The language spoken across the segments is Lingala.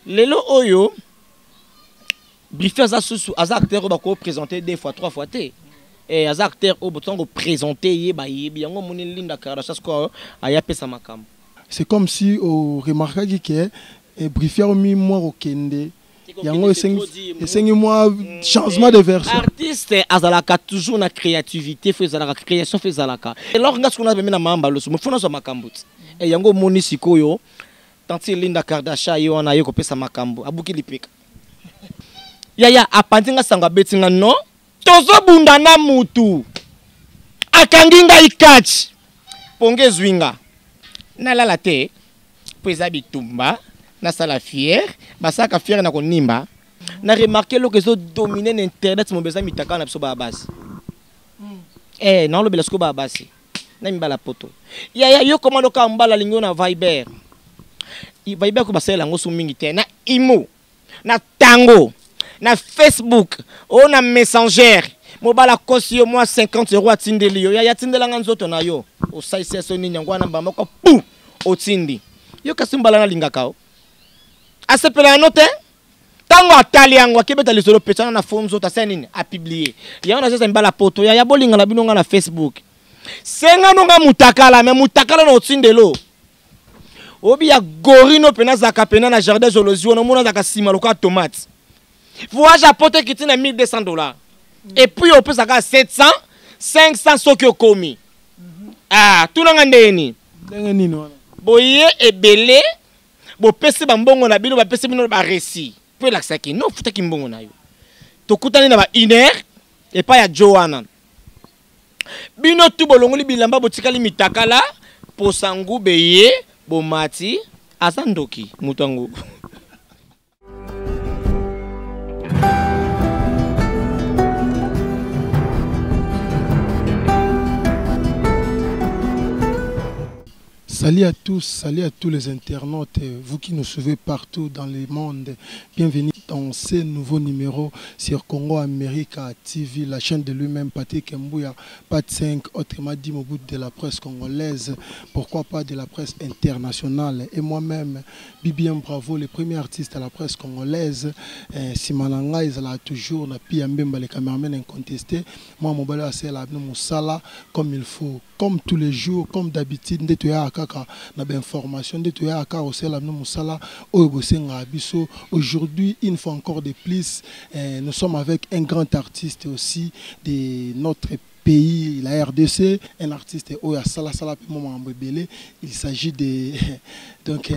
Lelo oyo Briefer az acteur bako présenter 2 fois 3 fois té. Et az acteur au botongo présenter yeba yebi yango moni Linda Kardashian ko aya pesa makambo. C'est comme si on remarquait que Briefer mi moi okende. Yango esengi moi changement de version. Artiste azalaka toujours na créativité fezalaka création fezalaka. Et alors nga skona bemena mamba lo mo fona so makambo. Et yango moni sikoyo tanti Linda Kardashian yo na yeko pesa makambo abuki lipeka. Yaya apantinga sanga betinga no tozo bunda na mutu akanginga ikachi ponge zwinga nalala te pesa bitumba na sala fière basaka fière na konimba na remarquer lo que zo dominer l'internet mo beza mitaka na biso ba basi na lo belasko ba basi na mbala poto yaya yo komando ka mbala lingo na Viber ko basela ngo so mingi te na imo na tango na Facebook on a Messenger mobala kosi yo moi 50 € atindeli yo ya tindela nga nzoto na yo o saisi so ni nyangwa na mbamba ko pu otindi yo kasimbala na lingaka o asepela note tango atali yango akebeta lisolo petana na fonzo ta senini a publier ya ona sesa mbala poto ya bolinga na binonga na Facebook senga nonga mutakala me mutakala na otindelo obi ya gorino pena zaka pena na jardin zoologie on mona zaka sima loka tomate voyage à porter qui tient 1200 $. Et puis on peut savoir 700, 500 soki okomi. Ah, tout le monde boye et belé, bo pesi bambongo na bino ba pesi bino ba récit. Peut l'accès non futa ki mbongo na yo. To kutani na ba 1 heure et pas ya Joanna. Bino tu bolongoli bilamba botikali mitakala posangu beye bomati azandoki mutango. Salut à tous les internautes, vous qui nous suivez partout dans le monde. Bienvenue dans ce nouveau numéro sur Congo America TV, la chaîne de lui-même, Patrick Mbouya, Pat 5, autrement dit au bout de la presse congolaise, pourquoi pas de la presse internationale. Et moi-même, Bibien Bravo, le premier artiste à la presse congolaise, Simananga, il a toujours, les caméramans incontestés. Moi, mon balai, c'est la Moussala, comme il faut, comme tous les jours, comme d'habitude, aujourd'hui, une fois encore de plus, nous sommes avec un grand artiste aussi de notre pays, la RDC, un artiste Oya Sala Sala il s'agit de donc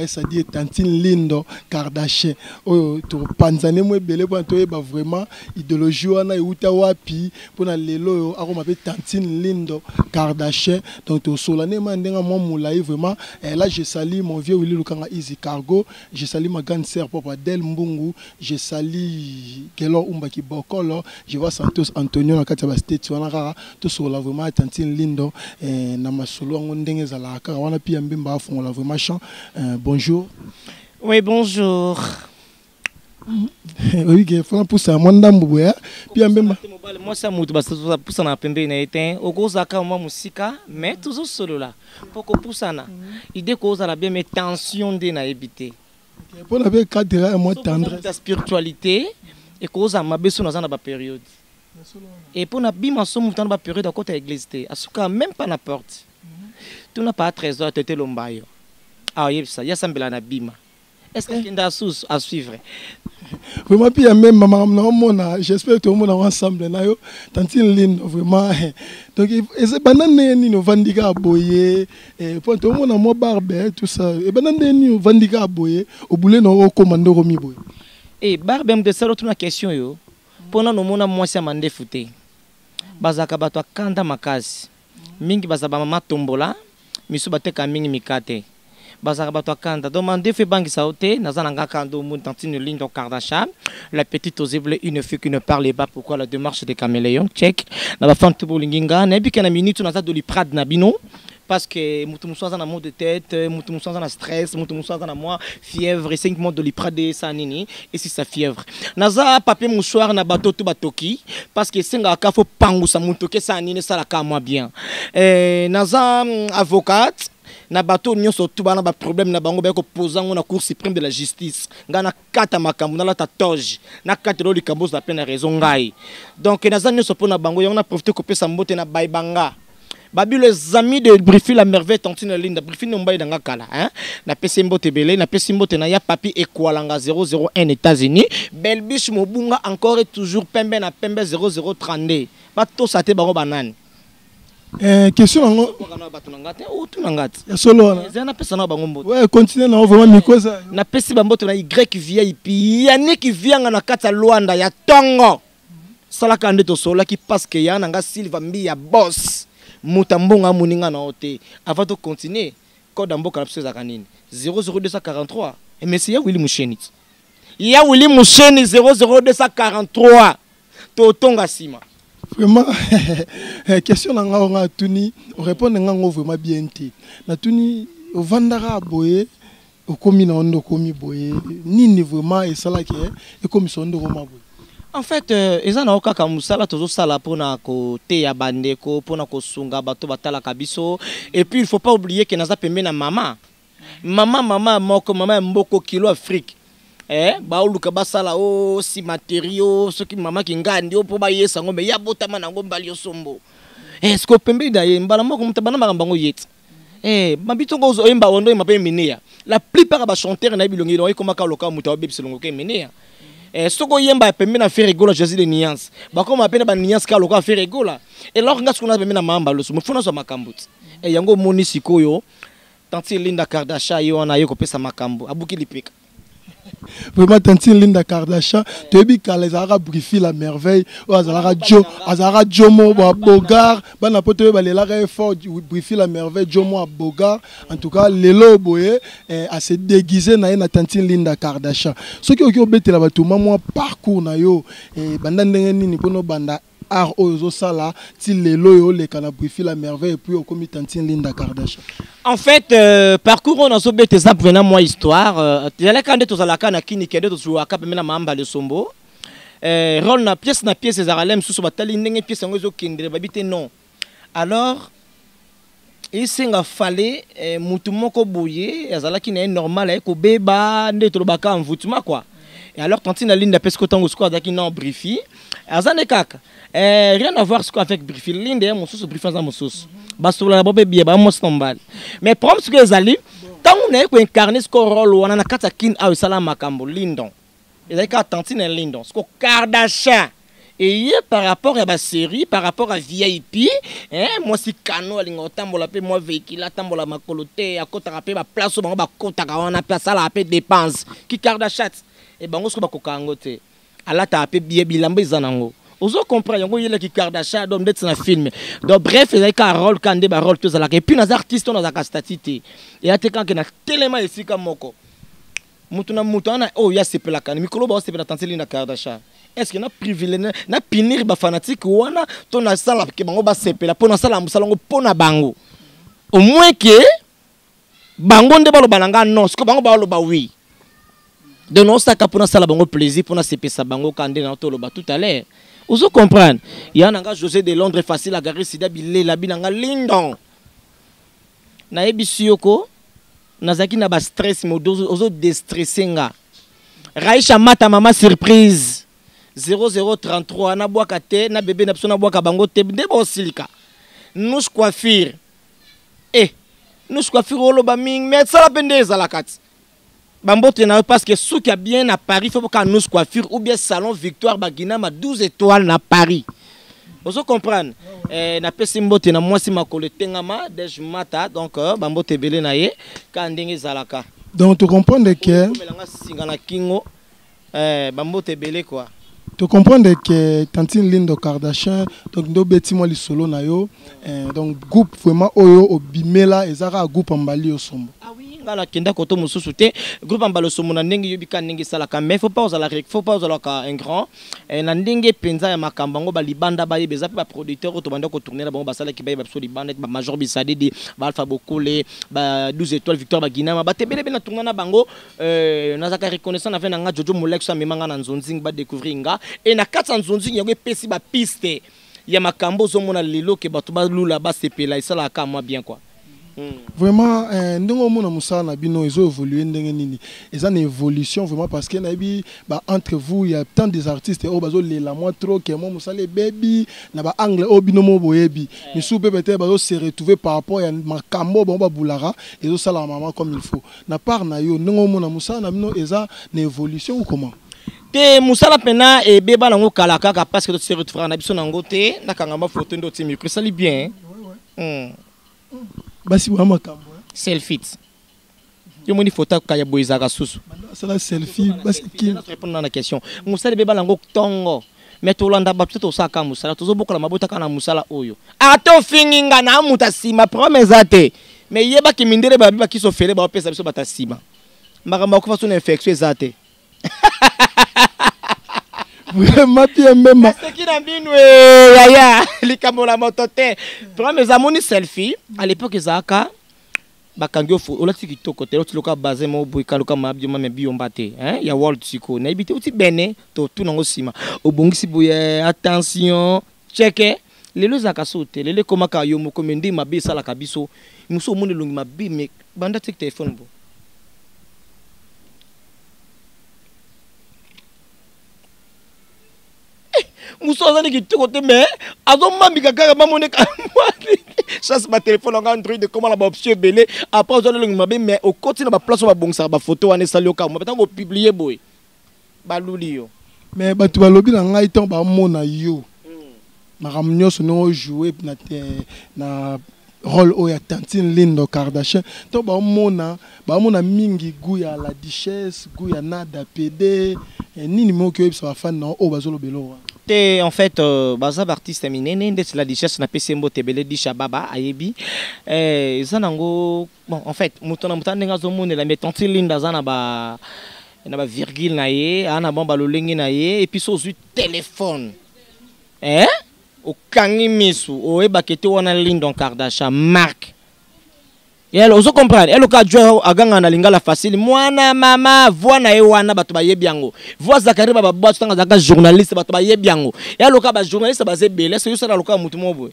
ça dit Tantine Lindo Kardashian to Panzane mo belé pour vraiment idéologie wana euta wapi pour na lelo aroma pe Tantine Lindo Kardashian donc to solane mandenga mo moulai vraiment là je salue mon vieux Willy Lukanga Easy Cargo, je salue ma grande sœur Papa Del Mbungu, je salue Kelo Umbaki Bokolo, je vois Santos Antonio na Kataba State tout sur la vraiment Tantine Lindo na masolo ngondenge za la ka wana pia mbimba fond la vraiment chant. Bonjour. Oui, bonjour. Oui, que faut pour ça mon ndambu ya pia mbimba moi ça mutu basa pour ça na pembe na été okozaka moi musika mais toujours solo là poko pusana idée cause la bien mais tension de na éviter pour la cadre un mot tendresse la spiritualité et cause ma beso na za ba période. Et pour nous sommes dans la période à côté de l'église, même pas na porte. Tu n'as pas 13 heures, tu étais l'ombayo. Ah, il y a ça, bima. Est-ce qu'il y a à suivre? Vraiment, puis même maman, j'espère que tout le monde est ensemble. Tantine Lynn, vraiment. Donc, c'est banane ni no vandiga aboye. Pour tout le monde a mo barbe, tout ça. Et banane ni vandiga aboye. Au boulot no commando romi boye. Et barbe me de ça l'autre question yo. Pona no mona mwasi amande fute bazaka bato akanda makasi mingi bazaba mama tombola misu bateka mingi mikate bazaka bato akanda demande fe bangi saote nazana ngaka ndo mun Tantine Lindo Kardashian la petite ausible une fille qui ne parle pas pourquoi la démarche des caméléons check na ba fantu bolinginga na bika na minute naza do liprad na bino parce que mutu musoza na mot de tête mutu musoza na stress mutu musoza na moi fièvre et 5 mois de liprade sanini et si sa fièvre naza papier mouchoir na bato tout batoki parce que senga ka faut pangusa mutu ke sanini sala ka moi bien naza avocate na bato nyonso tout bana ba problème na bango ba ko poser na cour suprême de la justice ngana kata makambo na la tatoge na kata lo likambo za peine raison ngai donc na nyonso pona bango yona profiter ko pesa mbote na baibanga babi les amis de Brifi la merveille tantine linda Brifi no mbai danga kala hein na pesi mbote belé na pesi mbote na ya papi ekwalanga 001 États-Unis Belbiche Mobunga encore et toujours pembe na pembe 0032 bato sate bango banani question nango ouais continue na vraiment mikosa na pesi bamboto na YVIP yani ki vianga na kata Luanda ya tongo salaka ndeto sola ki parce que yana nga Silva mbi ya boss Mutambonga muninga na ote avant de continuer code mboka la pseza kanini 00243 et monsieur ya Willy Musheni ya Willy Musheni 00243 to tonga sima vraiment question nanga on tuni répondre ngango vraiment bien té na tuni ovandara boye okomi na ondo komi boye nini vraiment et ça là qui est comme sondo roma boye. En fait, ils ont encore comme ça là toujours ça là pour na côté ya bandeko pour na ko sunga bato batala kabiso et puis il faut pas oublier que naza pembe na maman moko maman mboko kilo Afrique ba uluka basala o si matériaux ce qui maman ki ngandi o po ba yesa ngombe ya botama na ngombe ali osombo est-ce que pembe da ye mbala moko mutabana makambango yet mabito ngo zo emba ondo mape minia la plupart ba chanteur na bilongi lo ikoma ka loka mutawa bebiselongo ke minia soko yemba pembe na faire rigola Jésus de nuances bakoma apena ba nuances ka loka faire rigola et alors nga sukuna pembe na mamba lo sumu funa so makambuti yango moni sikoyo tanti Linda Kardashian yo na yo ko pesa makambo abuki lipeka vraiment tantine Linda Kardashian tu es les arabes Brifi la merveille azara Jomo Bogar bana poto balela fort Brifi la merveille Jomo Bogar en tout cas lelo boye à se déguiser na tantine Linda Kardashian ce qui obetela bato moi parcours na yo banda ndenge nini pono banda art ozo sala ti lelo yo le kana Brifi la merveille et puis au comité tantine Linda Kardashian. En fait, parcours on a sauvé tes exemples venant moi histoire. Il y a les candidats aux alaka na kini kende to suwa ka pemena mamba le sombo. Rôle na pièce les aralem sous batali ndenge pièce ngozo kende babite non. Alors il singa fallait mutu moko boye azala ki na normal ko beba ndeto baka envoûtement quoi. Et alors tantine Linda pesco tango squadaki non Brifi. Azane kaka. Rien à voir avec Brifi. Linda mon sous Brifi za mon sous. Basola bobe bien ba mo stombal mais problème ce que les ali tant on est ko incarner ce rôle wana na kata kin a sala makambo lindon et ka tantine lindon ce ko Kardashian et par rapport à ma série par rapport à VIP moi si cano alingo tambola pe moi véhicule tambola makolote akota rapé ba place bango ba kota ka wana place la pe dépense ki Kardashian et bango ce ko ba kokangote ala ta pe bien bilamba izanango. Ozo comprendre yango yele ki Kardashian dom d'être na film donc bref il y a un rôle quand des rôle tous là et puis les artistes on a ka statité et ate quand na tellement ici comme moko mutuna mutana oh ya sepela kan mikolo ba sepela tanteli na Kardashian est-ce que na privilège na pinir ba fanatique wana to na sala ke bango ba sepela pona sala musalongo pona bango au moins que bango nde balo balanga non ce que bango ba lo ba oui de non ça ka pona sala bango plaisir pona sepesa bango kande na to lo ba tout à l'heure. Vous comprenez? Il y a un José de Londres facile à garer sida bilé la binanga lindon. Na ebisioko nazaki na ba stress modo ozo déstressenga. Raisha mata mama surprise 0033 na boaka te na bébé na biso na boaka bango te de bo silika. Nous coiffure. Nous coiffure oloba ming mais ça la pende ezalakati. Bambote na parce que ceux qui a bien à Paris faut pas nous coiffure ou bien salon Victoire Bagina ma 12 étoiles na Paris. Vous comprenez na pesi mbote na moi si makolo tengama dej mata donc bambote belé na ye ka ndenge zalaka. Donc tu comprends que melanga singa na kingo bambote belé quoi. Tu comprends que tantine Linda Kardashian donc ndo beti moi li solo na yo donc groupe vraiment oyo obimela ezara groupe ambali osombo. La kenda koto mususu te groupe ambalo somona ndenge yobika ndenge salaka mais faut pas un grand na ndenge penza ya makambango ba libanda ba yebeza pe ba producteur to banda ko tourner la bango basala ki ba yebso libanda ba major bisade di ba alpha bokole ba 12 étoiles Victoire Bagina ba tebele be na tourner na bango na zaka reconnaissant na venanga Jojo Molex sa memanga na nzonzing ba découvrir nga et na 400 nzonzing yango pesi ba piste ya makambo zo mona lelo ke bato ba lula ba sepela isala ka moi bien quoi. Vraiment, ndenge mona musala na bino ils ont évolué ndenge nini. Ils ont une évolution vraiment parce que entre vous il y a tant des artistes oh bazo lela moi trop que moi musala baby na ba angle oh bino mo boyebi. Mais sous peut-être bazo se retrouver par rapport à makambo bon ba bulara et zo sala maman comme il faut. Na part na yo ndenge mona musala na bino eza une évolution ou comment? Te musala pena e beba nango kala kaka parce que tu se retrouver na biso nango te na kangamba photo ndo ti micro ça li bien. Basi wa makambo selfie yo moni photo ka ya boizaka susu c'est la selfie basi ki répondre na question musala beba nango tongo mais to landa ba peut-être osaka musala tozo bokola mabota kana musala oyo ata ofinginga na muta sima promesse ate mais yeba ki mindere ba biba ki so fere ba pesa biso bata sima makamba ko façon infection ezate vraiment bien même c'est qui na binu yaya likambola motote promesse amoni selfie à l'époque ezaka bakangio fo olati kitoko te loti loka basé mo boyika loka mabio mame biomba te hein ya world siko na ibite uti bene to tu nango sima obongisi boye attention check lelo zaka sote lele komaka yo moko mendi mabe sala kabiso muso moni longi mabe me banda tek téléphone bo muso azani kitoko te mais azomambika kaka mamoneka chasse ma téléphone en Android de comment la option belé après on le mabe mais au côté na ba place ba bongsa ba photo ane sali oka mo betango publier boy baluli yo mais batu balobi na ngai ton ba mona yo makam nyos no jouer na rôle oya Tantine Lindo Kardashian to ba mona mingi goût ya la duchesse goût ya nada PD nini mo ke ba fan na o bazolo belo en fait bazab artiste minene ndet la duchesse na pesembo tebele disha baba ayebi zanango bon en fait mutona mutandenga zo mona la mais Tantine Linda zana ba virgule na ye ana bon ba lolengi na ye et puis so zu téléphone au kangi misu o ebakete wana Lindo Kardashian marque elle ozo comprendre elle ka jo aganga na lingala facile mwana mama voix na ye wana bato ba yebiango voix Zakari baba boîte tanga zaka journaliste bato ba yebiango elle ka ba journaliste ba zebele so yosala loka mutu mobo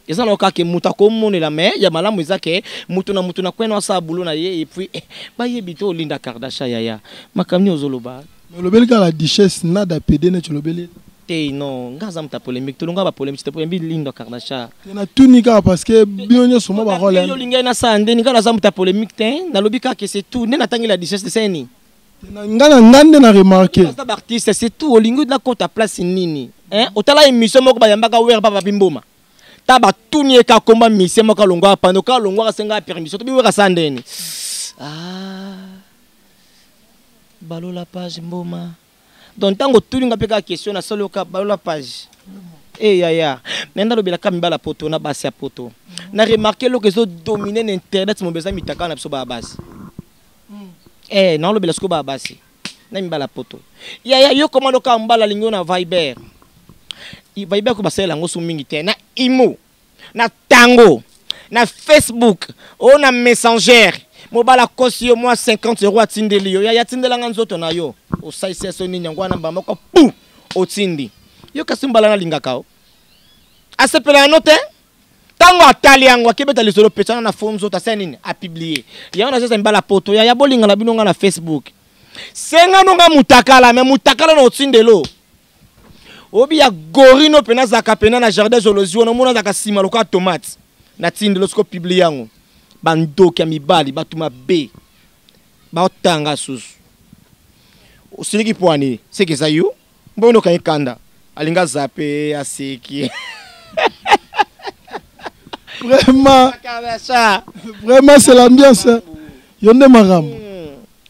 eza loka ke muta ko monela mais ya malamu ezake mutu na kwena sa bulo na ye et puis ba yebito Linda Kardashian yaya makamni ozoloba lobeli ka la duchesse nada PD ne cholobeli te non ngaza mta polémique to longa ba polémique te polémique Linda Kardashian na tunika parce que bionyo soma ba rôle yo linga na sande ni kana za mta polémique te na lobika que c'est tout ne natangi la duchesse de seni ngana ngande na remarquer ça artiste c'est tout o lingo na kota place nini hein otala émission moko ba yambaka wer papa bimboma ta ba tunie ka komba mission moko longwa pando ka longwa senga permission to bi wera sande ni balo la page mboma donc tango tulinga peka question na solo ka balola page yaya nenda lobela ka mbala poto na basi ya poto na remarquer lo que zo dominer l'internet mo beza mitaka na biso ba basi na lobela sko ba basi na mbala poto yaya yo komando ka mbala lingo na Viber ko basela ngo so mingi te na imo na tango na Facebook na messenger mobala kosi yo moi 50 € atindeli yo ya tindela nzoto na yo o saisi so ni nyangwa na mbamba ko pu o tindi yo kasimbala na lingaka o asepela note tango atali yango akebeta lisolo petana na fonzo ta senini a publier ya ona sesa mbala poto ya bolinga na binonga na Facebook senga nonga mutakala mais mutakala na otindelo obi ya gorino pena zaka pena na jardin zoologie ona mona zaka sima loka tomate na tindelo sko publier yango bandoki ya mibali batuma be baotanga susu osiliki poani seki za yo mbono kanda alinga zape aseki vraiment c'est l'ambiance yonde maram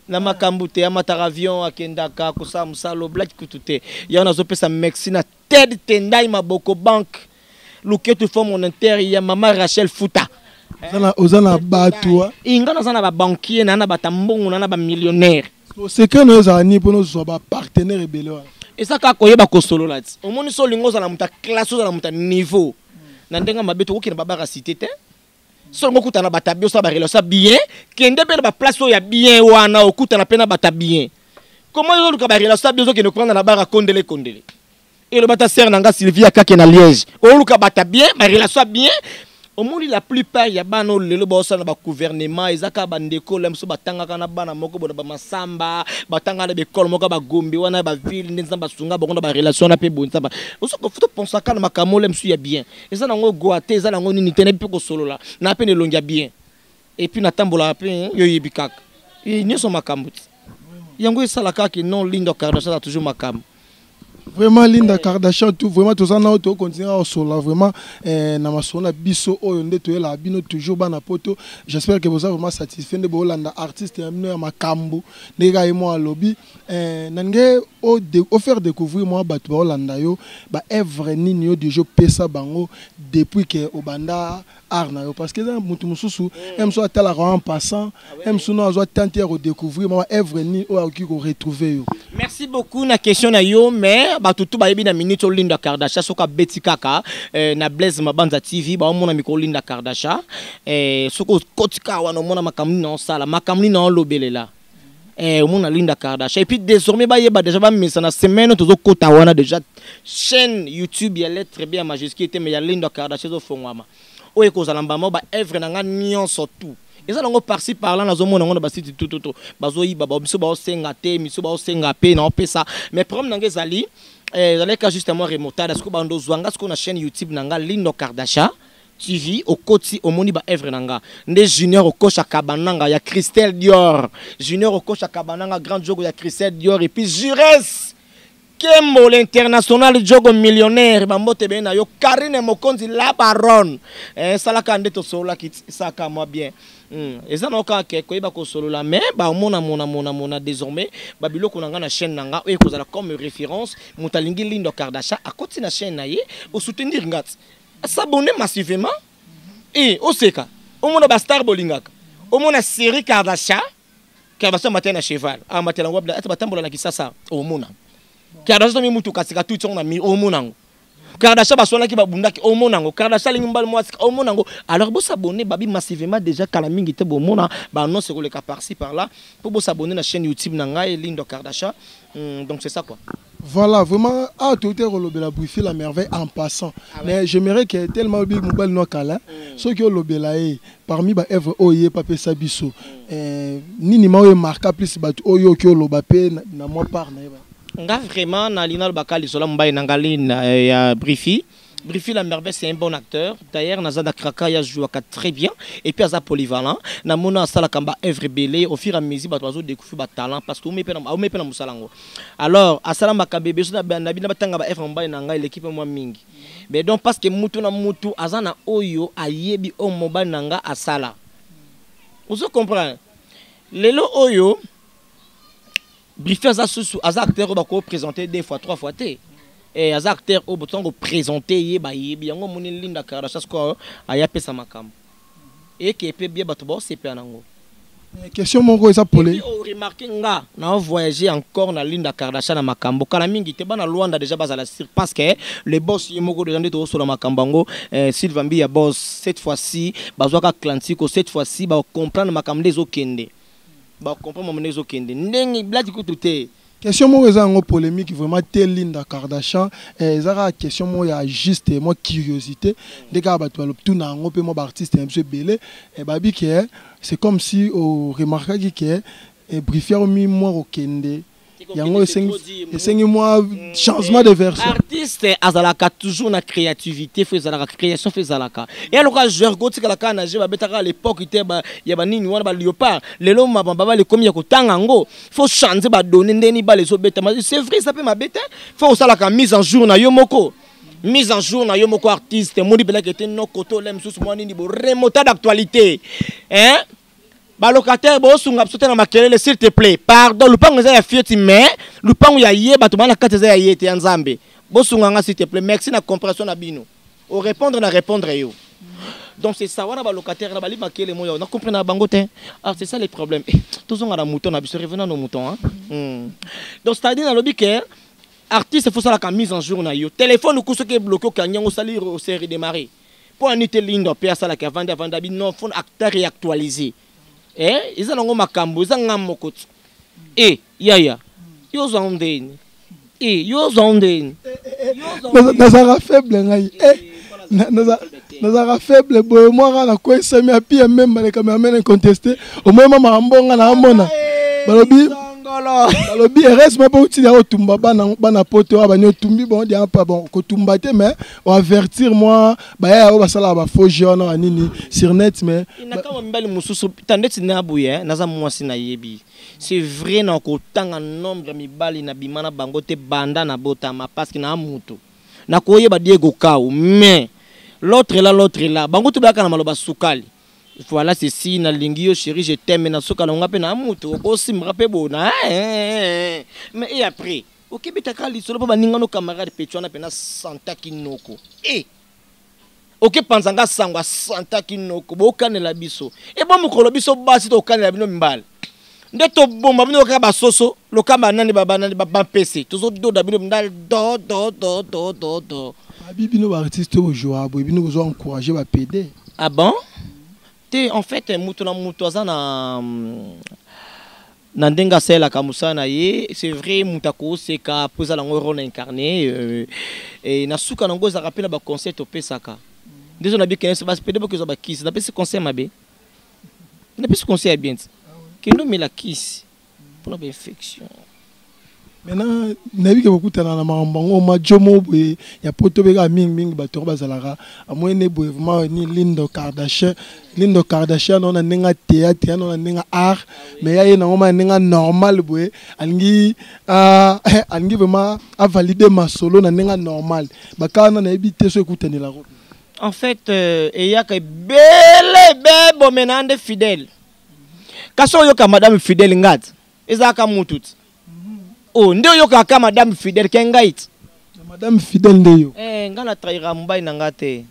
na makambu te amataka avion akendaka kosa musalo black kutute ya na zopesa merci na Ted Tendai Maboko Bank luketu fo monétaire ya mama Rachel Futa ozana batua ingana zana ba banquier na batambongo na ba millionnaire c'est que nous ani pour nous soit partenaire ebele et ça ka koyeba ko solo lati omoni so lingo za na muta classe za na muta niveau na ndenga mabeto ko kina baba cité te so ngo kutana batabio sa ba relation bien kende pe ba place ya bien wana okutana pe na bata bien comment yo luka ba relation bien zo kene prendre na bara kondele et le bata ser nanga Sylvia Kake na Liège o luka bata bien ba relation bien au monde la plupart ya bano lelo ba osana ba gouvernement ezaka bandeko lemso batanga kana bana moko bona ba masamba batanga na bekolo moko ba gombi wana ba ville ndenza ba sunga ba ba relation na pe bonza ba osoko futo pensa kana makamo lemso ya bien eza nango goate eza nango nini tene pe ko solola na pe ne longia bien et puis na tambola pe yo yebikaka et ni so makambo yango esalaka ki non Linda Kardashian toujours makambo. Vraiment Linda Kardashian tout vraiment tout ça na auto continuer à sola vraiment na masona biso oyo ndeto la bino toujours bana poto. J'espère que vous êtes vraiment satisfait de Bolanda artiste ya makambo ndeka moi lobby nangé au faire découvrir moi batu Bolanda yo ba œuvre nini yo du jeu pesa bango depuis que obanda arna yo parce que dans mutu mususu aime soit tel en passant aime souvent soit tenter de découvrir moi œuvre ni o qui ko retrouver yo. Merci beaucoup na question na yo mais batutu ba yebi na minute Linda Kardashian soka beti kaka na Blaise Mabanza TV ba omona miko Linda Kardashian soko kotika wana omona makamni na sala makamni na lobelela omona Linda Kardashian et puis désormais ba yeba déjà ba misa na semaine tozo kota wana déjà chaîne YouTube ya lettre bien majuscule était mais ya Linda Kardashian zo fongwama oye kozala mbama ba œuvre na nga nyonso tout. Et ça, on par-ci par-là, dans un monde, on a bâti tout. Bazoï, baba, miso ba osengate, miso ba osengape, non, ça. Mais problème dans les alliés, les cas justement remontada, parce que bando zwanga, ce qu'on a chaîne YouTube nanga Linda Kardashian TV au côté au moni ba œuvre nanga. Des junior au coach à Kabananga, ya Christelle Dior. Junior au coach à Kabananga, grand jogo ya Christelle Dior et puis Jures. Kembo l'international jogo millionnaire bambote bena yo Karine Mokonzi la baronne salaka ndeto sola ki saka moi bien eza na ka ke ko iba ko solo la mais ba mona désormais ba biloko nanga na chaîne nanga e ko zala comme référence mutalingi Linda Kardashian a côté na chaîne na ye au soutenir ngat s'abonner massivement et au seka au mona ba star bolingaka au mona série Kardashian matin na cheval a matin wabla batambola na kisasa au mona Kardashian mi mutu kasika tout on a mis au monango. Kardashian basona ki babundaki au monango. Kardashian lingi mbal moi au monango. Alors vous s'abonner babi massivement déjà kala mingi te bo mona ba non c'est le cas par-ci par-là pour vous s'abonner na chaîne YouTube nanga et Linda Kardashian. Donc c'est ça quoi. Voilà, vraiment, tout est relobé la briefer la merveille en passant. Mais j'aimerais que tellement big mobile no kala, ceux qui ont lobé là parmi ba œuvre oye pape sabiso. Nini ma marqué plus ba oyo ki lobapé na moi part na nga vraiment na Lina Bakali sola mbaye nangalina ya Brifi la merveille c'est un bon acteur d'ailleurs Nazada Kraka ya joue très bien et puis aza polyvalent na mona sala kamba œuvre belé au fur et à mesure ba tozo découvrir ba talent parce que on me pena musalango alors asala makabebe so na bina batanga ba œuvre mbaye nanga l'équipe moi mingi mais donc parce que mutu na mutu azana oyo ayebi o mobile nanga asala vous comprenez lelo oyo Brifi aza acteur ko présenter deux fois trois fois té et aza acteur au bouton ko présenter ye ba yebi yango moni Linda Kardashian ko aya pesa makam et que peut bien bato bo c'est penango question moko eza polé on remarquer nga na voyager encore na Linda Kardashian na makambo kala mingi te bana Luanda déjà bazala sur parce que le boss yemoko de ndето sur la makambango Sylvain ya boss cette fois-ci bazwaka Atlantico cette fois-ci ba comprendre makambo des okende ba comprendre mon nezo kende ndenge bladi ko tuté question mo eza ngo polémique vraiment tel Linda Kardashian ezara question mo ya juste moi curiosité ndeka ba to tout na ngo pe mo artiste monsieur Belé et babi que c'est comme si au remarquer que Brifier mi moi okende yango esengi moi changement de version artiste azalaka toujours na créativité fezalaka création fezalaka et alors quand joueur gotika la kana je babetaka à l'époque ite ba ya banini wana ba léopard lelo mabamba le komi ya kotanga ngo faut changer ba donner ndeni ba les obeta c'est vrai ça peut mabeta faut salaka mise en jour na yo moko mise en jour na yo moko artiste modi belaka était no koto lem sous moi nini bo remonter d'actualité hein. Ba locataire bo sunga sote na makelele s'il te plaît pardon lupango za ya fioti mais lupango ya ye bato bana kate za ya yete ya nzambe bo sunga nga s'il te plaît merci na compréhension na bino au répondre yo donc c'est ça wana ba locataire na bali makele moyo na comprendre bango te ah c'est ça les problèmes tous on a la mouton na biso revenant nos moutons hein donc c'est à dire na lobby que artiste faut ça la mise en jour na yo téléphone ko soki bloqué ka nyango salir au série démarrer pour aniter Linda pa ça la ka vanda bi non fond acteur réactualisé ils ont makambo ils ont mokot yaya yo zondeni yo zondeni nazara faible ngai nazaka faible boye moi na quoi ça mi puis même les caméramans contesté au moins mama mbonga na mona balobi reste mais pas utile à tumba bana poto abanyo tumbi bon dia pas bon ko tumba te mais on avertir moi ba ya ba sala ba faux jaune nini sur net mais inaka mbali mususu tandeti na buye naza mwasi na yebi c'est vrai na ko tanga nombre mibali na bimana bango te banda na botama parce que na mutu na koyeba Diego Kao mais l'autre là bango to baka na maloba sukali voilà c'est si na lingio chérie je t'aime na sukala nga pe na mutu ko simra pe bona mais et après OK betaka li solo ba ninga no camarade petwana pe na santa kinoko OK panzanga sangwa santa kinoko bo kanela biso e bo mukolo biso basi to kanela bino mbala nde to bomba bino ka basoso lokamba nani baba nani baba pc tozo do da bino ndal do bino ba artiste au joie bo bino zo encourager ba PD. Ah bon? Te en fait mutu aza na ndenga sela kamusana ye c'est vrai mutako c'est ka posa la rôle incarné et na suka nango za rappela ba concert au pesaka désolé na bi kenese ba PD bo zo ba kiss na pe ce concert mabe na pe ce concert bien qui nous met la kiss pour la infection. Maintenant, nabi ke beaucoup tana na mambango ma jomo boye ya poto bega ming bato bazalara amwene boye vraiment ni Lindo Kardashian on a nenga théâtre on a nenga art mais ya na ngoma nenga normal boye alingi vraiment a valider ma solo na nenga normal bakana na ebité so écouter la route. En fait et ya ka bele bebo menande fidèle kaso yoka madame fidèle ngat ezaka mutut oh ndio yoka ka madame fidèle kengait madame fidèle ndio ngala traira mbai na ngate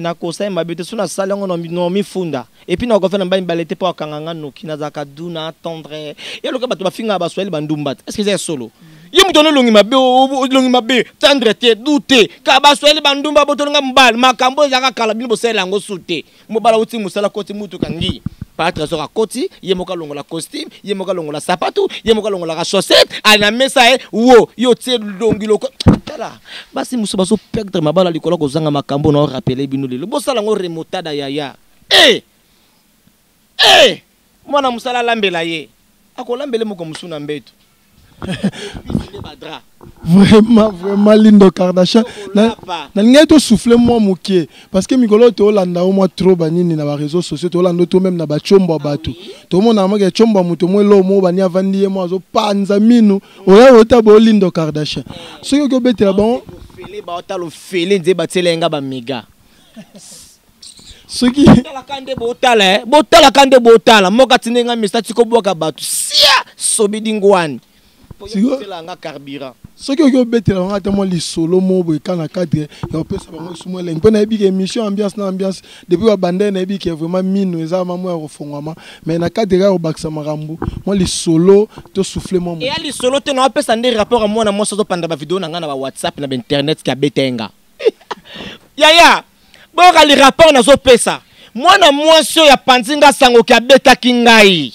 na kosa mabete suna salongo no mi funda et puis na ko fena mbai balete pa kanganga no kinazaka duna tendre et loka bato bafinga ba swahili bandumba est-ce que c'est solo ye mutono longi mabe tendre te douter ka ba swahili bandumba botolonga mbal makambo zaka kala bino bosela ngo sute mobala uti musala koti mutu kangi pas trésor à côté, il y a mon calongo la costume, il y a mon calongo la sapatou, il y a mon calongo la chaussette, à la messa wo yo tse longilo tala basi musubaso perdre mabala likolo ko zanga makambo na rappeler bino lelo bosala ngo remontada yaya mwana musala lambela ye akolambele moko musuna mbeto vraiment Lindo Kardashian na ngai to souffler moi moké parce que mikolo to landa au moi trop banini na ba réseaux sociaux to landa to même na ba chombo bato to mona ma ke chombo muto mo lo mo bani avandi mo zo panza minu oya ota bo Lindo Kardashian so yo betela bon fele ba ota lo fele nze batelenga ba mega soki la kande botala kande botala moka tinenga mista tiko boka bato sia sobidingwani ce qui est bête là on a tellement les solo mo boy kana cadre ya pesa bango sumo leng pona ebi émission ambiance depuis wa bande na ebi qui est vraiment mino eza mamu ya refongama mais na cadre ya obaksa marambo moi les solo to souffler moi et les solo te na pesa ndé rapport à moi na moi so panda ba vidéo na nga na ba WhatsApp na ba internet ki abetenga yaya boka les rapports na zo pesa moi na moi so ya panzinga sango ki abeta kingai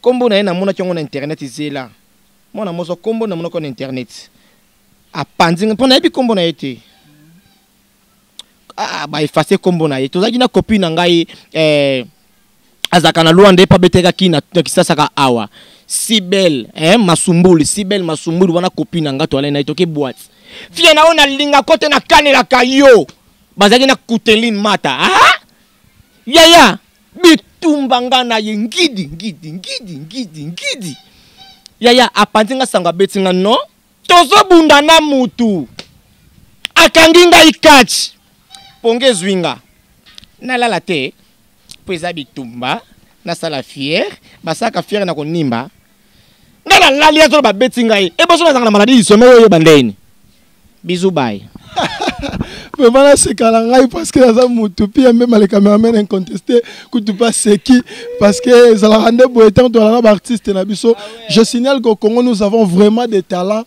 kombo na ena mona kyongo na internet izela mona moso kombo na mona ko na internet apandinga pona ebi kombo na yete ba effacer kombo na yete tozaki na copine na ngai azaka na luande pa beteka kina kisasa ka awa Sibel masumbuli wana copine na ngato ala na itoke boîte fie na ona linga kote na kanela kayo bazaki na kutelin mata yaya tumbanga na ye ngidi yaya apanzinga sanga betinga no tozo bunda na mutu akanginga ikachi ponge zwinga na lala te peza bitumba na sala fière basaka fière na konimba ngala lali azo ba betinga e boso na zanga na maladie somé yo bandeni bisous bye. Vraiment c'est kalangai parce que dans un mutupi même les caméramans incontestés que pas c'est qui parce que ça la rende beau étant dans la artiste na biso. Je signale qu'au Congo nous avons vraiment des talents,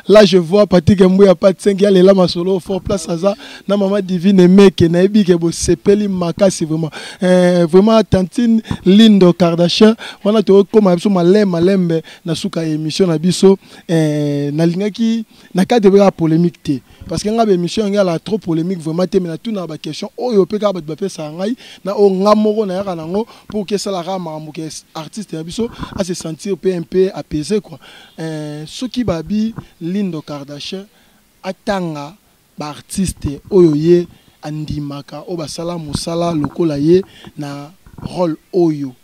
là je vois Patrick Mbouya pas de 5 là ma solo fort place à ça na maman divine mec na ebi ke bo sepeli makasi vraiment tantine Lindo Kardashian wana to comme biso malembe na suka émission na biso na lingaki na cadre de la polémique parce que nga be mission ngala trop polémique vraiment te mais na tout na ba question oyo pe ka ba pe sa ngai na o ngamoko na ya nango pour que ça la rama que artiste ya biso à se sentir un peu apaisé quoi. Ce qui babi Lindo Kardashian atanga ba artiste oyo ye andimaka o basala musala lokola ye na rôle oyo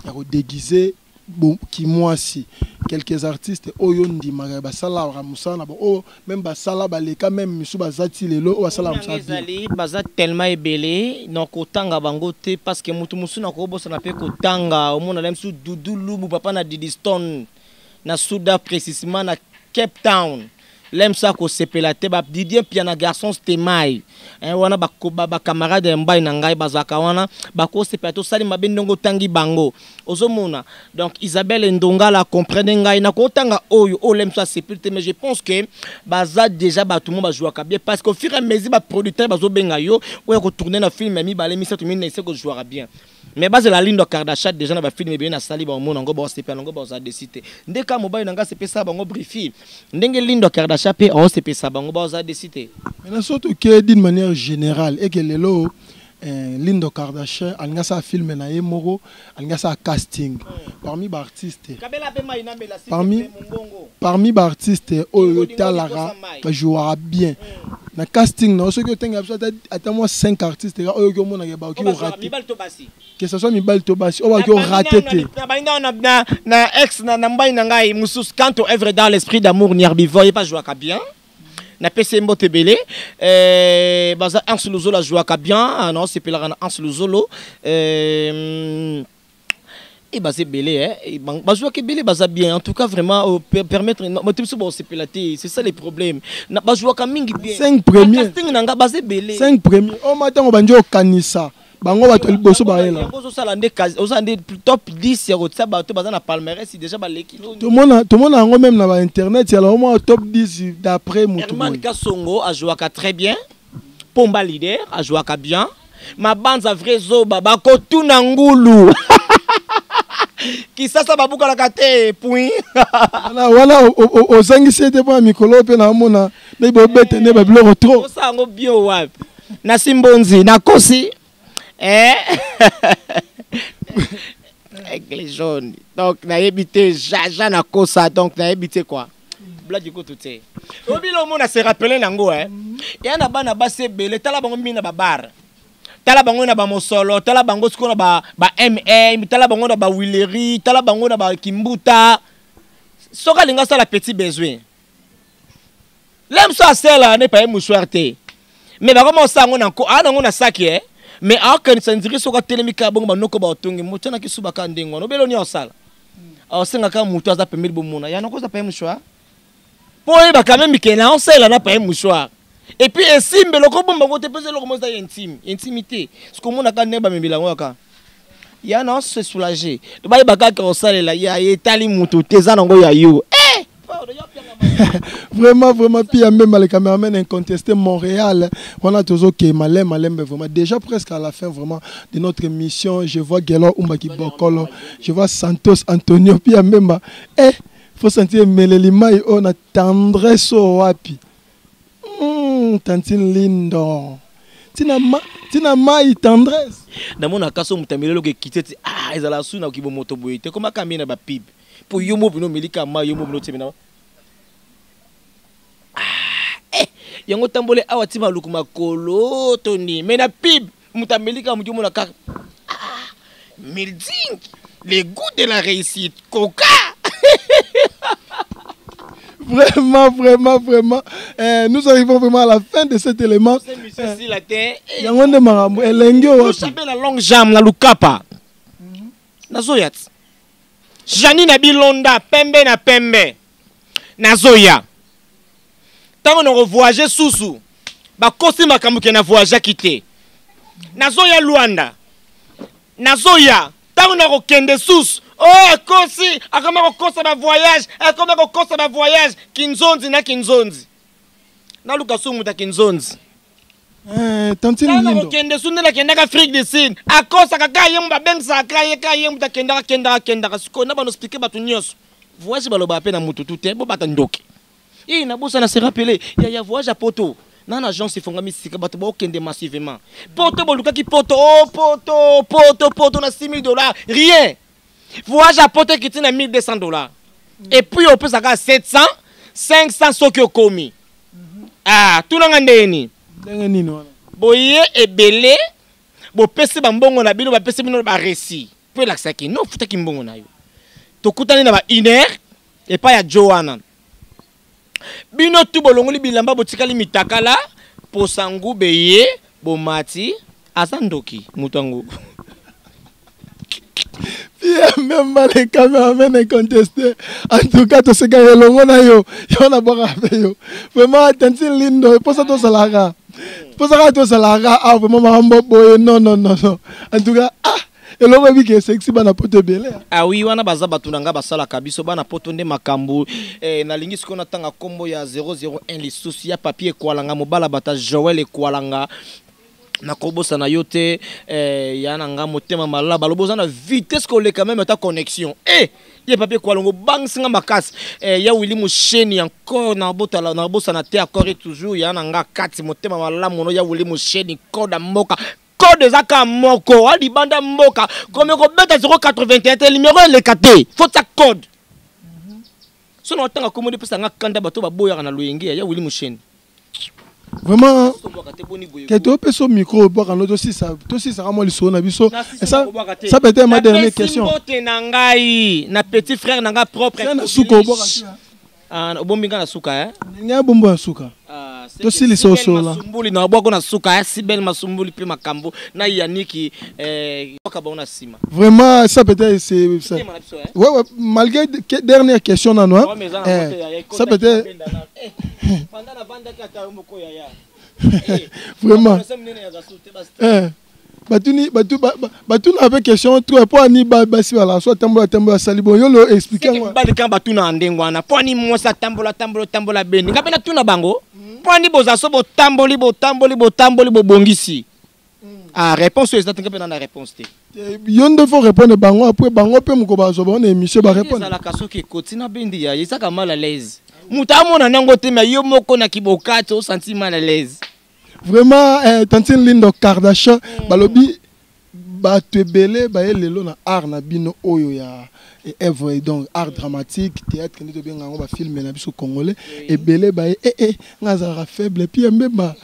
ya ko déguiser bon qui moi si quelques artistes oyo ndimaka basala musala bon oh même basala baleka même misu bazati lelo o basala musala ezali baza tellement ebele na kotanga bango te parce que mutu musu na ko bosa na pe kotanga o mona lemsu Dudu Lubu papa na Diddy Stone na Souda précisément na Cape Town l'aime ça ko sepela te ba Didier Piana garçon stemai wana ba camarade mbai na ngai bazaka wana ba ko sepela to sali mabe ndongo tangi bango ozomona donc Isabelle Ndonga la comprendre ngai na ko tanga oyo o l'aime ça sepela mais je pense que baza déjà ba tout le monde ba jouer bien parce qu'au fur et à mesure ba producteur bazo benga yo o ko tourner na film mi ba l'émission tout le monde essaie ko jouer bien mais base la Lindo Kardashian déjà na ba film bien na sali ba mona ngo ba sepela ngo ba za décider ndeka mobile nanga sepesa bango briefi ndenge Lindo Kardashian pe on sepesa bango ba za décider mais surtout que d'une manière générale et que lelo Lindo Kardashian alanga sa film na yemoro alanga sa casting parmi ba artistes parmi ba artistes oyo talara ba jouera bien na casting na ce que tenga ata moi 5 artistes oyo ko mona ke ba ki raté que ce soit Mibal Tobasi o ba ki raté te na ex na mbai na ngai musus quand on œuvre dans l'esprit d'amour ni herbivore pas jouer bien na PC Mbote Belé baza Ans Luzolo jouaka bien non c'est pelaka na Ans Luzolo et basé Belé baza que Belé baza bien en tout cas vraiment permettre c'est ça les problèmes na baza mingi bien 5 premiers casting nanga basé Belé 5 premiers o matango banjo kanisa bango bato liboso baela ozande top 10 ya rotsa bato baza na palmarès déjà baleki tout le monde ngo même na ba internet alors au moins top 10 d'après mutu Herman Kasongo a joué très bien Pomba Leader a joué bien ma bande a vrai zoba bako tuna ngulu qui ça babuka la kate point voilà au zangisi te pa mikolo pe na mona ne bobete ne ba biloko trop ça ngo bio wapi na simbonzi na kosi avec les jaunes donc na habité jaja na kosa donc na habité quoi blague ko tout c'est obilo mona se rappeler nango ya na bana base belé tala bango mina ba bar tala bango na ba mosolo tala bango siko na ba mm tala bango na ba Willery tala bango na ba Kimbuta soka linga ça la petit besoin l'aime ça celle n'est pas mouchoir te mais ba comment ça ngona ko ana ngona saki mais quand ça ndirait soka telemika bongo banoko ba otongi mutana kisuba ka ndengo no belo ni osala asenga ka mutu aza pemeli bomona ya noko za pa mouchoir pour ba quand même mikena on sala na pa mouchoir et puis esimbe loko bomba ko te pese loko moza intimité ce que mona ka neba membila ngoka ya na se soulager to ba ba ka ko sala la ya etali mutu teza nango ya yo vraiment puis même les caméramans incontestés Montréal on a toujours que malem vraiment déjà presque à la fin vraiment de notre émission je vois Gelo Umbaki Bokolo je vois Santos Antonio puis même faut sentir melelima et on a tendresse au wapi tantine Lindo tina mai tendresse na mona kaso mutamelo ke kitete ezala suna ki bomoto boyete koma kamina ba pib pour yomo bino melika ma yomo bino temena yango tambole awa tima luku makolo toni mena pib mutamelika mujomo na ka milding les goûts de la réussite coca vraiment nous arrivons vraiment à la fin de cet élément yango nde marambo elenge o sabe la longue jambe na lukapa nazoya Janine Bilonda pembe na pembe nazoya tango na voyager susu ba kosi makambo ke na voyager kité nazoya Luanda nazoya tango na kokende susu kosi akoma kokosa ba voyage akoma kokosa ba voyage kinzonzi na luka sumu ta kinzonzi tantine Lindo kokende sunela kenda ka Afrique du Sud akosa kaka yemu ba bengsa ka yemu ta kenda siko na bano expliquer batu nyos voyage baloba pe na mutu tout te bo bata ndoki Et na bossa na se rappeler, il y a voyage à Poto. Dans l'agence, ils font comme si bateau okende massivement. Poto boluka qui Poto, oh Poto na $6,000, rien. Voyage à Poto qui tient à $1,200. Et puis on peut ça à 700, 500 soki okomi. Ah, tout le monde ndenge nini wana. Boye ebele, bo pese ba mbongo na bino ba pese bino ba récit. Pe la saki no futa ki mbongo na yo. To kutani na ba 1 heure et pas ya Joanna. Bino tu bolongoli bilamba botikali mitakala posangu beye bomati azandoki mutango. Même les caméramans est contesté. En tout cas, tout ce que on a boire avec yo. Vraiment, attention lindo. Pour ça, tout ça là. Pour ça, tout ça là. Ah, vraiment, non. En tout cas, et l'on vu que sexy bana poto belé. Ah oui, wana baza batunanga basala kabiso bana poto nde makambo na lingi sikona tanga kombo ya 001 lisusi ya papier kwalanga mobala bata Joël Kwalanga. Na kobosa na yote yana nga motema malaba loboza na vitesse ko le quand même ta connexion ye papier Kwalongo bang singa makasi ya Willy Musheni encore na botala na bosa na te encore toujours yana nga kati motema malamu no ya Willy Musheni code moka code zaka moko ali banda moka comme ko beta 081 numéro le kate faut ta code sono tanga komodi pesa nga kanda bato baboya na loyenge ya Willy Musheni. Vraiment, que tu peux son micro, aussi ça vraiment le son abisso. Ça peut être ma dernière question. Na petit frère nanga propre. Ah, obombinga na suka Nya bombo na suka. To si li so là. Masumbuli na boko na suka si bel masumbuli pe makambo na yaniki bakabona sima. Vraiment ça peut être c'est ça. Ouais malgré dernière question na nous. Ça peut être pendant la bande kata moko yaya. Vraiment. Batuna avec question toi pour ani basi wala so tambola salibo yolo expliquer moi ba de kan batuna ndengwana pour ani mo sa tambola beni ngapena tuna bango pour ani boza so bo tamboli bo bongisi ah réponse exacte ngapena na réponse te yondo faut répondre bango après bango pe moko bazo ba on émission ba répondre ça la kasoki kotina bendi ya isaka mal à l'aise mutamona nango te mais yo moko na kibokati au senti mal à l'aise. Vraiment, Tantine Lindo Kardashian, balobi, bato ebele, ba lelo na art na bino oyo ya œuvre donc art dramatique, théâtre, nous devons bien ba film na biso congolais, ebele ba ngazara faible puis mbeba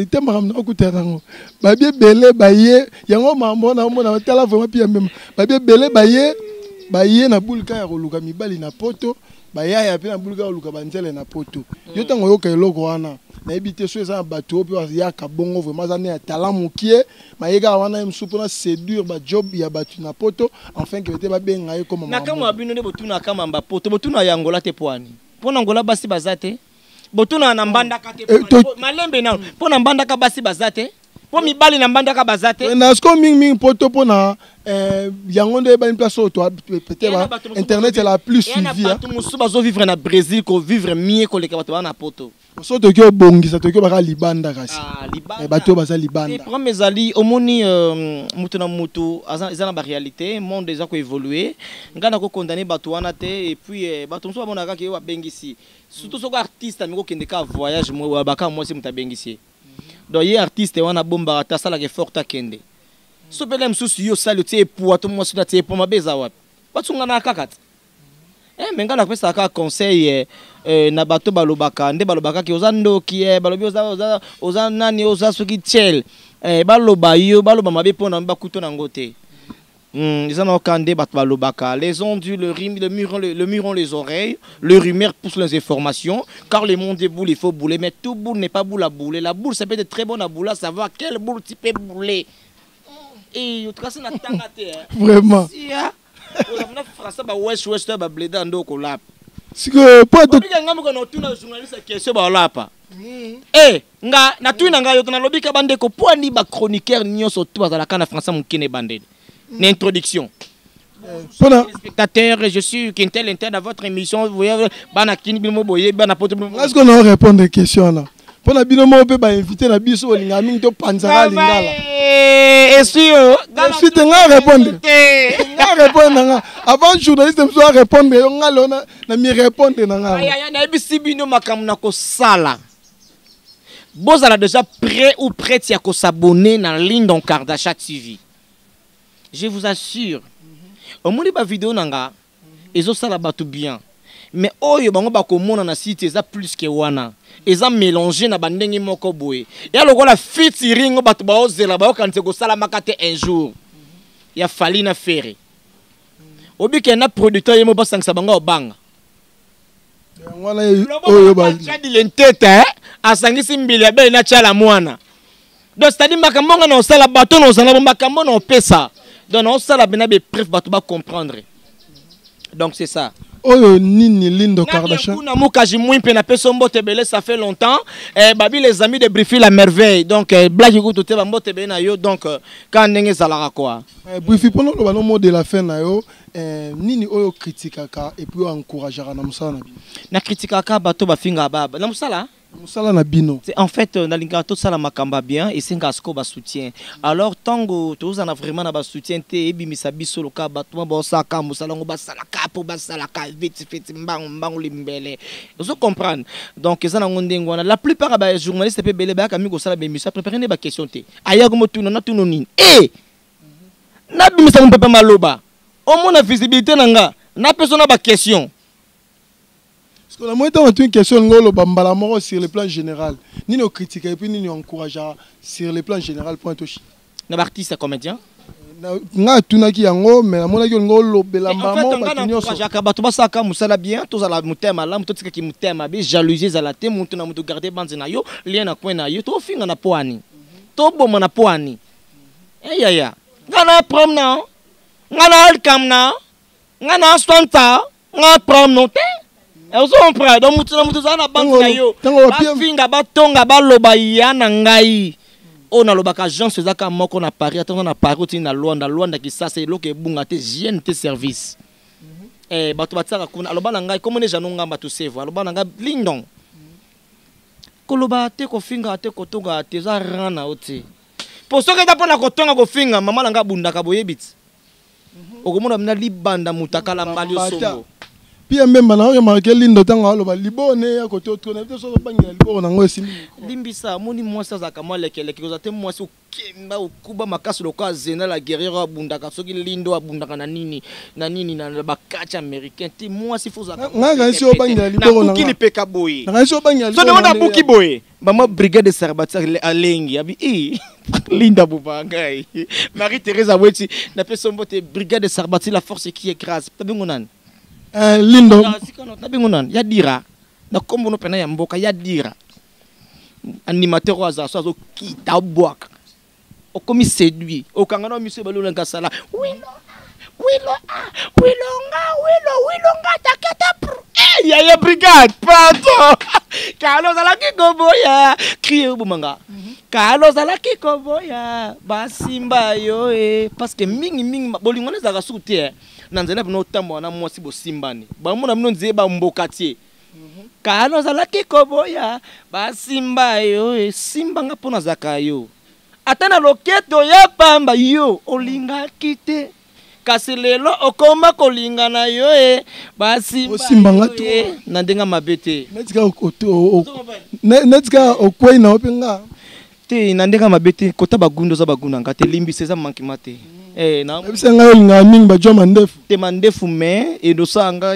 temba na okuterango. Ba bien belé ba ye, yango mambo na mona tala vraiment puis mbeba. Ba bien belé ba ye na bulka ya koluka mibali na poto, ba ya pe na bulka koluka banzele na poto. Yo tango yo ka eloko wana. Na ebité so eza bato pe ya ka bongo vraiment za ne talent mokie mayega wana msupo na séduire ba job ya batu na poto enfin que te ba benga ye comme na kama bino ne botuna kama mba poto botuna ya ngola te poani pona ngola basi bazate botuna na mbanda ka te malembe na pona mbanda ka basi bazate po mibali na mbanda ka bazate na sko ming poto pona yango nde ba une place auto peut-être internet est la plus suivie bato musu bazo vivre na Brésil ko vivre mieux ko le ka bato na poto. So Tokyo bongisa Tokyo baka libanda kasi. Bato baza libanda. Les premiers ali omoni mutu na mutu azana ba réalité monde déjà ko évoluer ngana ko condamner bato wana te et puis bato so bona ka ke wa bengisi surtout so ko artiste amiko kende ka voyage mo baka mo se muta bengisi donc ye artiste wana bomba ta sala ke forta kende so pele msusu yo sali tie pour to mo so ta tie pour mabeza wapi bato ngana kakata menga na pesa ka conseil na bato balobaka nde balobaka ki ozandoki balobi oza nani oza soki tiel baloba yo baloba mabe pona bakuto na ngote ils en ont candé bato balobaka les ondus le mur ont les oreilles le rumeur pousse les informations car le monde est boule il faut bouler mais tout boule n'est pas boule à bouler la boule ça peut être très bonne à bouler à savoir quelle boule tu peux bouler et au cas na tangate vraiment na français ba west ba bleda ndoko lapa siko pas de ngamu ko no tuna journaliste question ba lapa nga na tuna nga yo na lobika bandeko poani ba chroniqueur nyonso to bazala kana français mukine bandede na introduction Pona spectateur je suis Quintel interne à votre émission vous voyez bana kini bimo boye bana poto est-ce qu'on a répondre aux questions là Pour la bino mo pe ba inviter na biso olinga mingi to panzara lingala. Et sûr, si tu nga répondre. Nga répondre nga. Avant journaliste me soit répondre nga lona na mi répondre nga. Aya na bisi bino makambo na ko sala. Bozala déjà prêt ou prête à s'abonner dans Lindon Kardasha TV. Je vous assure. Au moins ba vidéo nanga ezo sala batu bien. Mais oyo bango ba komona na site eza plus que wana. Eza mélanger na bandenge moko boye. Ya lokola featuring batu ba ozela ba okanse ko sala makate un jour. Ya fali na fere. Obi ke na producteur yemo ba sangsa bango banga. Wana oyo ba di lentete asangisi mbili ya be na chala mwana. Donc c'est-à-dire makambo nga na osala bato na osala makambo na opesa. Donc on sala bena be preuve bato ba comprendre. Donc c'est ça. Oyo nini Lindo Kardashian. Na mukaji mwimpe na peso mbote belé ça fait longtemps. Babi les amis de Briefy la merveille. Donc blague ikutu te ba mbote belé na yo donc quand ndenge zalaka quoi. Briefy pendant le mot de la fin na yo nini oyo critikaka et puis encourageara na musala na bino. Na critikaka bato ba finga baba. Na musala musala na bino. En fait na linga to sala makamba bien et singa sko ba soutien. Alors tango to za na vraiment na ba soutien te ebi misabiso loka bato ba saka musala ngo ba sala ka po ba sala ka vite mbang limbele. Vous comprenez. Donc ça na ngondengo na la plupart ba journalistes pe belé ba ka mi ko sala be misa préparer ne ba question te. Aya ko motu na tuno nini. Na bi misa mo pepe maloba. Au moins la visibilité nanga na personne ba question. Parce que la moitié une question ngolo bambala moko sur le plan général. Ni nos critiques et puis ni nous encourager sur le plan général point touche. Na artiste comédien. Nga tunaki yango mais la mona ki ngolo belamba moko ba nyonso. Jaka bato basaka musala bien to zala mutema la muto tika ki mutema be jalousie zala te mutu na mutu garder banze na yo lien na coin na yo to finga na poani. To boma na poani. Ya. Ngana prom na. Ngana alkam na. Ngana stanta. Ngana prom no te. Vous comprenez? Donc, mutu zana banque na yo. Bafinga batonga baloba yana ngai. On a lobaka Jean Sezaka moko na Paris. Attends na Paris ti na Luanda ki ça c'est loke bunga te JNT service. Bato batsaka kuna aloba na ngai comme ne janonga bato save. Aloba na ngai Lindon. Koloba te ko finga te ko tonga te za rana oti. Pour ce que ta pona ko tonga ko finga mama na nga bundaka boyebit. Okomona mna libanda mutakala mbali osongo. Puis même maintenant remarqué Lindo tanga loba libone ya côté autre na so bangi libone nango esimi limbisa moni moi ça zaka moi lekele ko zate moi so kemba okuba makasi lokwa zena la guerrière abundaka soki Lindo abundaka na nini na bakacha américain ti moi si faut zaka nga si o bangi libone na kili peka boy nga si o bangi libone so na buki boy ba brigade de Sarbati alengi abi Linda Boubangai Marie Thérèse Aweti na peso mbote brigade de Sarbati la force qui écrase tabingonan Lindo nabingunan ya dira na kombo no pena ya mboka ya dira animateur wa za so kita boaka o komi séduit o kangana monsieur balula ngasala wilo nga takata ya brigade pato kalo zala kikoboya crier bumanga kalo zala kikoboya basimba yo parce que mingi bolingona za ka souter nanzela bino tambo na mwasi bosimbani ba mona mino nzie ba mbokati kalo zala kikoboya basimba yo simba nga pona zakayo atana loketo ya pamba yo olinga kite kasi lelo okoma kolinga na yo basimba nga to na ndenga mabete netika okwei na openga te na ndenga mabete kota bagundo za baguna ngate limbise za mankima te na bisenga yo nga mingi ba joma ndefu te mandefu me edo sanga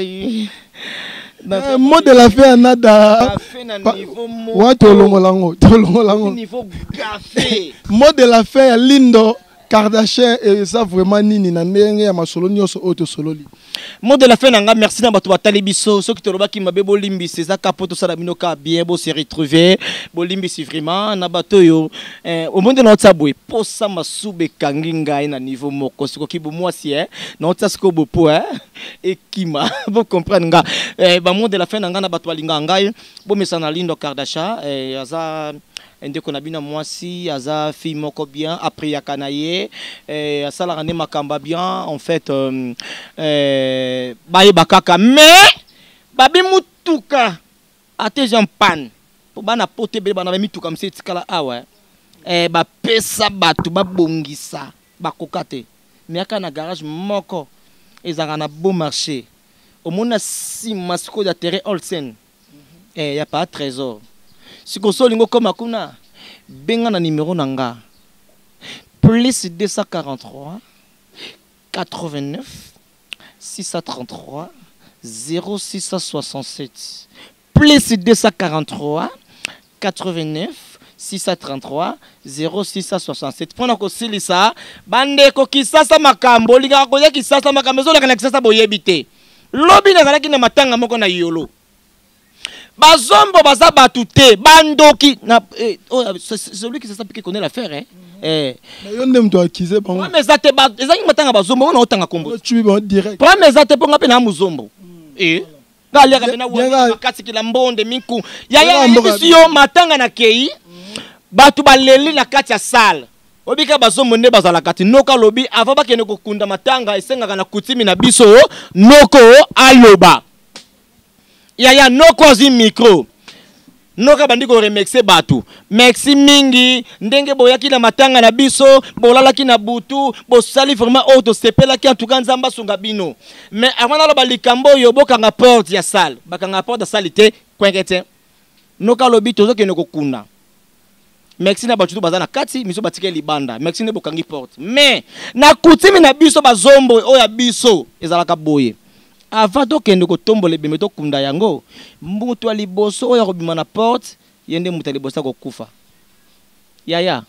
mot de la fin nada watu olongolango niveau café mot de la fin ya Lindo Kardashian et ça vraiment nini na ndenge ya masolo nyoso auto sololi. Mot de la fin nanga merci na bato batali biso ceux qui te roba ki mabe bolimbi c'est ça capoto ça la binoka bien beau se retrouver bolimbi c'est vraiment na bato yo au monde na tsabwe posa masube kanginga na niveau moko siko ki bo mwasi na tsasko bo po et kima vous comprendre nga ba mot de la fin nanga na bato balinga ngai bo mesana Lindo Kardashian aza ndeko na bina mwasi aza fille moko bien après ya kanaye asala rane makamba bien en fait baye bakaka mais babi mutuka ate Jean pan po bana pote bele bana mitu comme ça tikala awa ba pesa batu ba bongisa ba kokate mais aka na garage moko ezanga na bon marché au mona si masiko da terrain Olsen y a pas trésor si ko solingo comme akuna benga na numéro nanga plus 243 89 633 0667 plus 243 89 633 0667 pona ko silisa bande ko kisasa makambo linga ko ya kisasa makambo zo la kisasa boyebite lobi na zalaki na matanga moko na yolo bazombo baza batute bandoki na celui qui s'appelle qui connaît l'affaire mais yon dem to akize bango mais zate ba ezaki matanga bazombo na otanga kombo tu bon direct pas mais zate ponga pe na muzombo Galia kabena wa kati kila mbonde miku ya sio matanga na kei batu baleli na kati ya salle obika bazombo nde bazala kati noka lobi avant bakene ko kunda matanga esenga na kutimi na biso noko aloba ya noko zi micro noka bandiko remixer batu merci mingi ndenge boyaki na matanga na biso bolalaki na butu bosali vraiment auto sepela ki en tout cas nzamba sunga bino mais avant na loba likambo yo bokanga porte ya salle bakanga porte ya salle te kwengete noka lobi tozo kene ko kuna merci na batu bazana kati miso batike libanda merci ne bokangi porte mais na kutimi na biso bazombo oya biso ezalaka boye avant to kende ko tombole beme to kunda yango mbutu ali boso oya kobima na porte yende mutali bosa ko kufa ya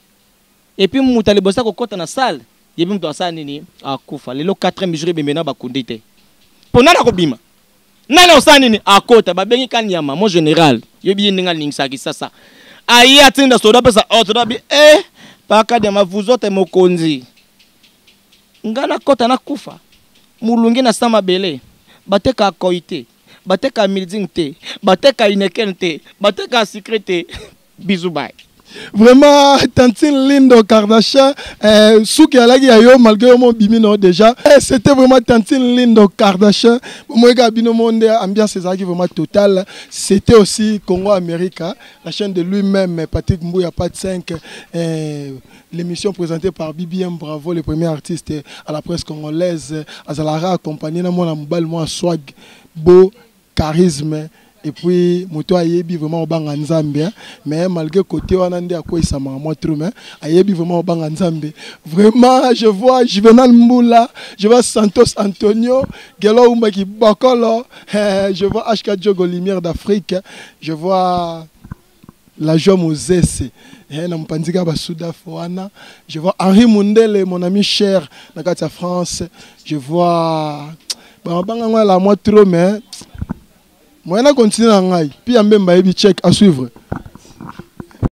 et puis mutali bosa ko kota na salle yebi mtu asala nini akufa lelo 4 mesure beme na bakundite pona na kobima nana osala nini akota babengi kanyama mon général yebi ninga lingsaki sasa ayi atinda soda pesa auto bi paka de mavuzote mokonzi ngana kota na kufa mulungi na sama bele bateka koité bateka building te bateka ineken te bateka secrété bisous bye vraiment Tantine Lindo Kardashian souki alagi ayo malgré mon bimino déjà c'était vraiment Tantine Lindo Kardashian moi gabino monde ambiance ezaki vraiment total c'était aussi Congo America la chaîne de lui-même Patrick Mbouya Pat 5 l'émission présentée par BBM Bravo le premier artiste à la presse congolaise Azalara accompagné na mona mbal moi swag beau charisme. Et puis, moto ayebi vraiment au banga nzambe, mais malgré côté wanande à quoi il s'en moi trop, mais ayebi vraiment au banga nzambe. Vraiment, je vois Juvenal Mboula, je vois Santos Antonio, Gelo Umbaki Bakolo, je vois HK Diogo Lumière d'Afrique, je vois la joie Moses, je vois Henri Mundele, mon ami cher, dans la France, je vois banga la moi trop, mais moi, je continue à aller. Puis, je vais check à suivre.